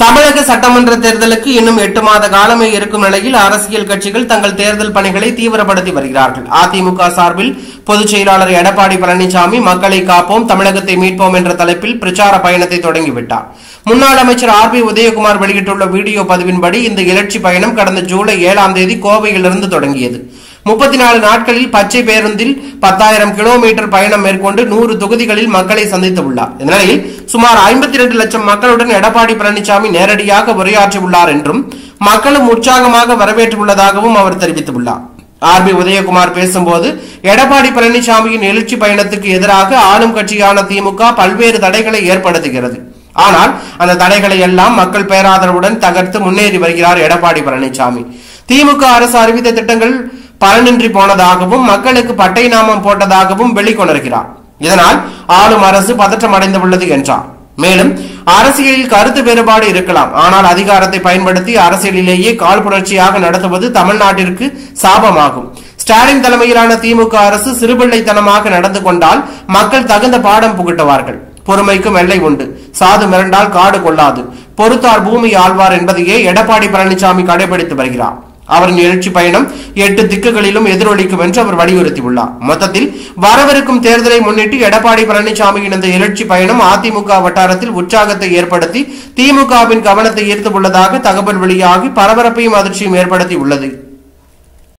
தமிழக சட்டமன்ற தேர்தலுக்கு இன்னும் 8 மாத காலமே இருக்கும் நிலையில் அரசியல் கட்சிகள் தங்கள் தேர்தல் பணிகளை தீவிரப்படுத்தி வருகிறார்கள். அதிமுக சார்பில் பொதுச் செயலாளர் எடப்பாடி பழனிசாமி மக்களை காப்போம், தமிழகத்தை மீட்போம் என்ற தலைப்பில் பிரச்சார பயணத்தை தொடங்கிவிட்டார். முன்னாள் அமைச்சர் RB உதயகுமார் வெளியிட்டுள்ள வீடியோ பதிவின்படி இந்த எழுச்சி பயணம் கடந்த ஜூலை 7ஆம் தேதி கோவையிலிருந்து தொடங்கியது. 34 நாட்களில் பச்சை பேருந்தில் 10,000 கிலோமீட்டர் பயணம் மேற்கொண்டு 100 தொகுதிகளில் மக்களை சந்தித்துள்ளார். இந்நிலையில் சுமார் 52 லட்சம் மக்களுடன் எடப்பாடி பழனிசாமி நேரடியாக உரையாற்றியுள்ளார் என்றும் மக்களும் உற்சாகமாக வரவேற்றுள்ளதாகவும் அவர் தெரிவித்துள்ளார். RB உதயகுமார் பேசும்போது எடப்பாடி பழனிசாமியின் எழுச்சி பயணத்துக்கு எதிராக ஆளும் கட்சியான திமுக பல்வேறு தடைகளை ஏற்படுத்துகிறது. ஆனால் அந்த தடைகளை எல்லாம் மக்கள் பேராதரவுடன் தகர்த்து முன்னேறி வருகிறார் எடப்பாடி பழனிசாமி. திமுக அரசு அறிவித்த திட்டங்கள் பலனின்றி போனதாகவும் மக்களுக்கு பட்டை நாமம் போட்டதாகவும் வெளிக்கொணர்கிறார். இதனால் ஆளும் அரசு பதற்றம் அடைந்துள்ளது என்றார். மேலும் அரசியலில் கருத்து வேறுபாடு இருக்கலாம், ஆனால் அதிகாரத்தை பயன்படுத்தி அரசியலிலேயே காழ்ப்புணர்ச்சியாக நடத்துவது தமிழ்நாட்டிற்கு சாபமாகும். ஸ்டாலின் தலைமையிலான திமுக அரசு சிறுபிள்ளைத்தனமாக நடந்து கொண்டால் மக்கள் தகுந்த பாடம் புகட்டுவார்கள். பொறுமைக்கும் எல்லை உண்டு, சாது மிரண்டால் காடு கொள்ளாது, பொறுத்தார் பூமி ஆழ்வார் என்பதையே எடப்பாடி பழனிசாமி கடைபிடித்து வருகிறார். அவரின் எழுச்சி பயணம் 8 திக்குகளிலும் எதிரொலிக்கும் என்று அவர் வலியுறுத்தியுள்ளார். மொத்தத்தில் வரவிருக்கும் தேர்தலை முன்னிட்டு எடப்பாடி பழனிசாமியின் இந்த எழுச்சி பயணம் அதிமுக வட்டாரத்தில் உற்சாகத்தை ஏற்படுத்தி திமுகவின் கவனத்தை ஈர்த்துள்ளதாக தகவல் வெளியாகி பரபரப்பையும் அதிர்ச்சியும் ஏற்படுத்தி உள்ளது.